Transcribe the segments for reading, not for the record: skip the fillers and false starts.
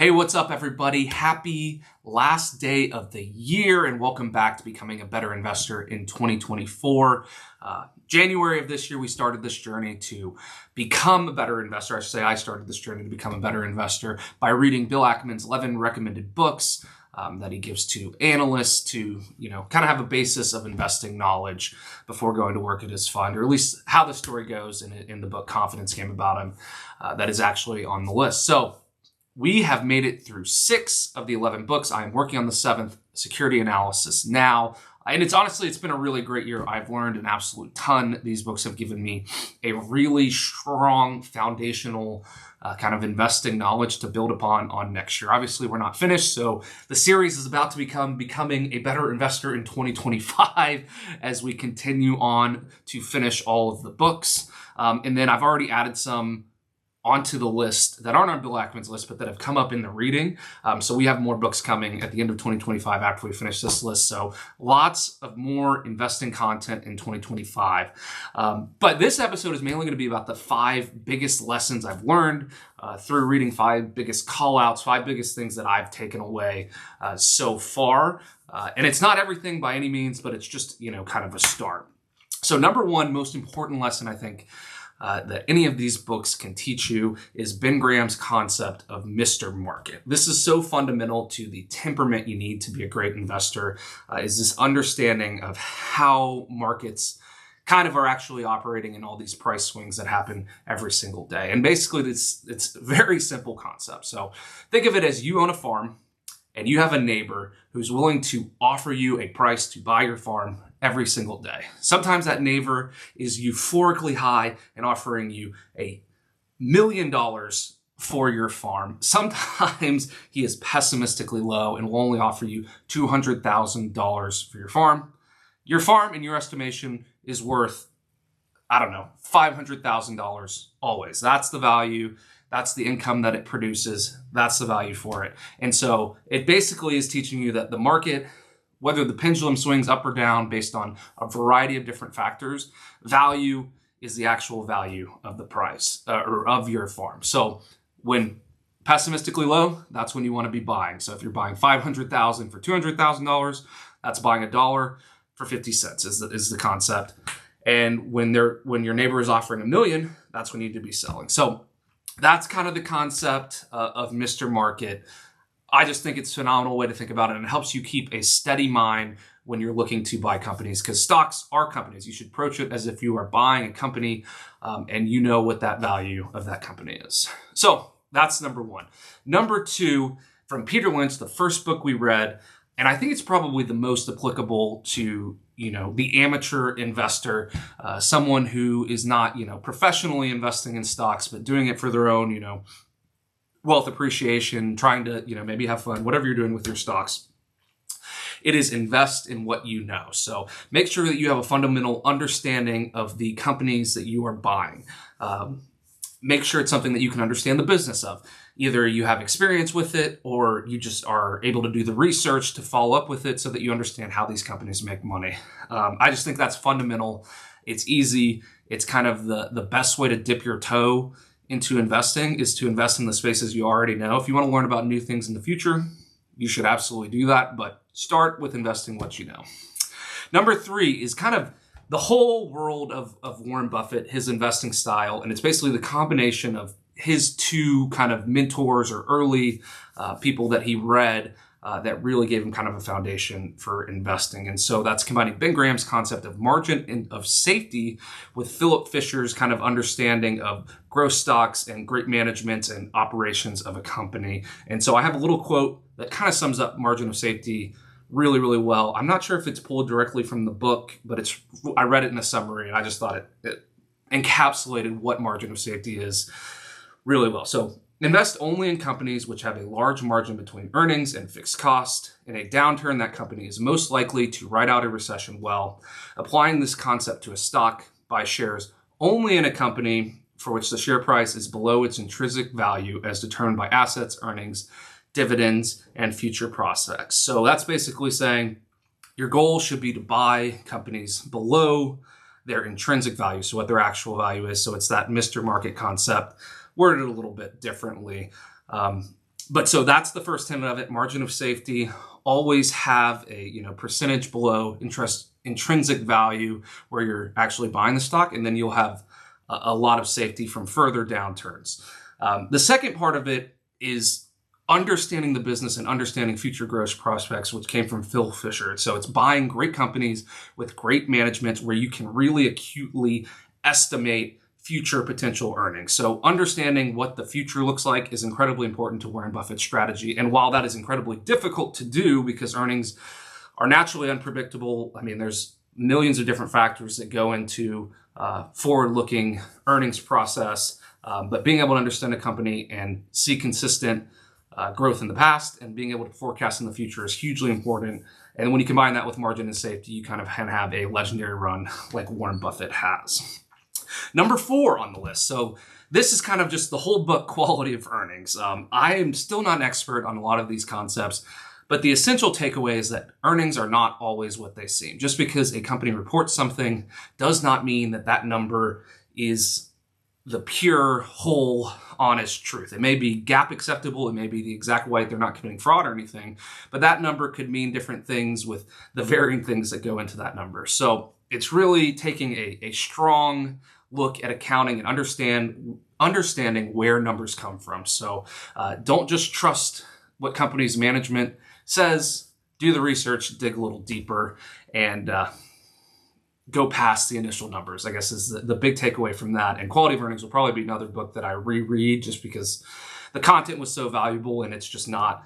Hey, what's up, everybody? Happy last day of the year, and welcome back to Becoming a Better Investor in 2024. January of this year, we started this journey to become a better investor. I should say I started this journey to become a better investor by reading Bill Ackman's 11 recommended books that he gives to analysts to, kind of have a basis of investing knowledge before going to work at his fund, or at least how the story goes in the book Confidence Came About Him that is actually on the list. So we have made it through 6 of the 11 books. I am working on the 7th, Security Analysis now. And it's been a really great year. I've learned an absolute ton. These books have given me a really strong foundational kind of investing knowledge to build upon on next year. Obviously, we're not finished, so the series is about to becoming a better investor in 2025 as we continue on to finish all of the books. And then I've already added some onto the list that aren't on Bill Ackman's list, but that have come up in the reading. So we have more books coming at the end of 2025 after we finish this list. So lots of more investing content in 2025. But this episode is mainly going to be about the 5 biggest lessons I've learned through reading, 5 biggest call-outs, 5 biggest things that I've taken away so far. And it's not everything by any means, but it's just, kind of a start. So number one, most important lesson, I think, that any of these books can teach you is Ben Graham's concept of Mr. Market. This is so fundamental to the temperament you need to be a great investor, is this understanding of how markets kind of are actually operating in all these price swings that happen every single day. And basically, it's a very simple concept. So think of it as you own a farm and you have a neighbor who's willing to offer you a price to buy your farm every single day. Sometimes that neighbor is euphorically high and offering you $1 million for your farm. Sometimes he is pessimistically low and will only offer you $200,000 for your farm. Your farm, in your estimation, is worth, $500,000 always. That's the value. That's the income that it produces. That's the value for it. And so it basically is teaching you that the market, whether the pendulum swings up or down based on a variety of different factors, value is the actual value of the price or of your farm. So when pessimistically low, that's when you want to be buying. So if you're buying $500,000 for $200,000, that's buying $1 for 50 cents is the concept. And when your neighbor is offering $1 million, that's when you need to be selling. So that's kind of the concept of Mr. Market. I just think it's a phenomenal way to think about it, and it helps you keep a steady mind when you're looking to buy companies, because stocks are companies. You should approach it as if you are buying a company and you know what that value of that company is. So that's number one. Number two, from Peter Lynch, the first book we read, and I think it's probably the most applicable to the amateur investor, someone who is not professionally investing in stocks, but doing it for their own wealth appreciation, trying to, maybe have fun, whatever you're doing with your stocks. It is invest in what you know. So make sure that you have a fundamental understanding of the companies that you are buying. Make sure it's something that you can understand the business of. Either you have experience with it or you just are able to do the research to follow up with it so that you understand how these companies make money. I just think that's fundamental. It's easy. It's kind of the best way to dip your toe into investing is to invest in the spaces you already know. If you want to learn about new things in the future, you should absolutely do that, but start with investing what you know. Number 3 is kind of the whole world of Warren Buffett, his investing style, and it's basically the combination of his 2 kind of mentors or early people that he read that really gave him kind of a foundation for investing. And so that's combining Ben Graham's concept of margin and of safety with Philip Fisher's kind of understanding of growth stocks and great management and operations of a company. And so I have a little quote that kind of sums up margin of safety really, really well. I'm not sure if it's pulled directly from the book, but I read it in a summary and I just thought it encapsulated what margin of safety is really well. So invest only in companies which have a large margin between earnings and fixed cost. In a downturn, that company is most likely to ride out a recession well. Applying this concept to a stock, buy shares only in a company for which the share price is below its intrinsic value as determined by assets, earnings, dividends, and future prospects. So that's basically saying your goal should be to buy companies below their intrinsic value, so what their actual value is. So it's that Mr. Market concept, worded a little bit differently. But so that's the first tenet of it, margin of safety. Always have a percentage below intrinsic value where you're actually buying the stock, and then you'll have a lot of safety from further downturns. The second part of it is understanding the business and understanding future growth prospects, which came from Phil Fisher. So it's buying great companies with great management where you can really acutely estimate future potential earnings. So understanding what the future looks like is incredibly important to Warren Buffett's strategy. And while that is incredibly difficult to do because earnings are naturally unpredictable, I mean, there's millions of different factors that go into forward-looking earnings process. But being able to understand a company and see consistent growth in the past and being able to forecast in the future is hugely important. And when you combine that with margin and safety, you kind of can have a legendary run like Warren Buffett has. Number 4 on the list. So this is kind of just the whole book, Quality of Earnings. I am still not an expert on a lot of these concepts, but the essential takeaway is that earnings are not always what they seem. Just because a company reports something does not mean that that number is the pure, whole, honest truth. It may be GAAP acceptable. It may be the exact way they're not committing fraud or anything, but that number could mean different things with the varying things that go into that number. So it's really taking a strong look at accounting and understanding where numbers come from. So don't just trust what company's management says. Do the research, dig a little deeper, and go past the initial numbers, I guess, is the big takeaway from that. And Quality of Earnings will probably be another book that I reread just because the content was so valuable and it's just not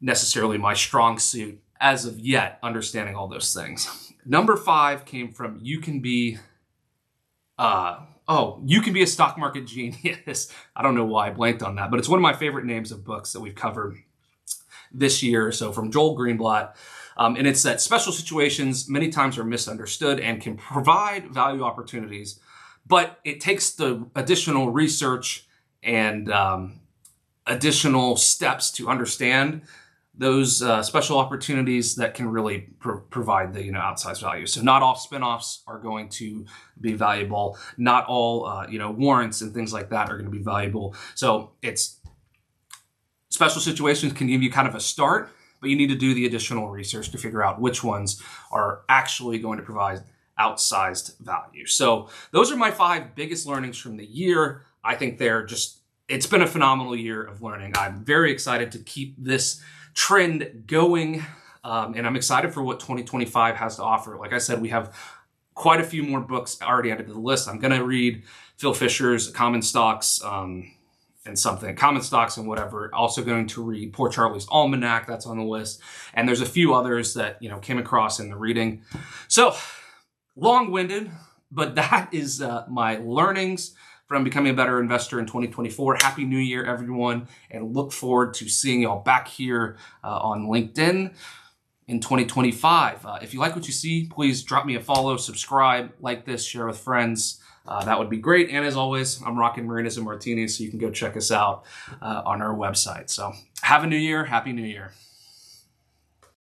necessarily my strong suit as of yet, understanding all those things. Number 5 came from You Can Be a Stock Market Genius. I don't know why I blanked on that, but it's one of my favorite names of books that we've covered this year. So from Joel Greenblatt. And it's that special situations many times are misunderstood and can provide value opportunities, but it takes the additional research and additional steps to understand those special opportunities that can really provide the outsized value. So not all spinoffs are going to be valuable. Not all warrants and things like that are going to be valuable. So it's special situations can give you kind of a start, but you need to do the additional research to figure out which ones are actually going to provide outsized value. So those are my 5 biggest learnings from the year. I think it's been a phenomenal year of learning. I'm very excited to keep this trend going, and I'm excited for what 2025 has to offer. Like I said, we have quite a few more books already added to the list. I'm going to read Phil Fisher's Common Stocks, Common Stocks and whatever. Also going to read Poor Charlie's Almanac, that's on the list. And there's a few others that, came across in the reading. So long-winded, but that is my learnings from becoming a better investor in 2024. Happy New Year, everyone, and look forward to seeing y'all back here on LinkedIn in 2025. If you like what you see, please drop me a follow, subscribe, like this, share with friends. That would be great. And as always, I'm rocking Marinas and Martinis, so you can go check us out on our website. So have a new year. Happy New Year.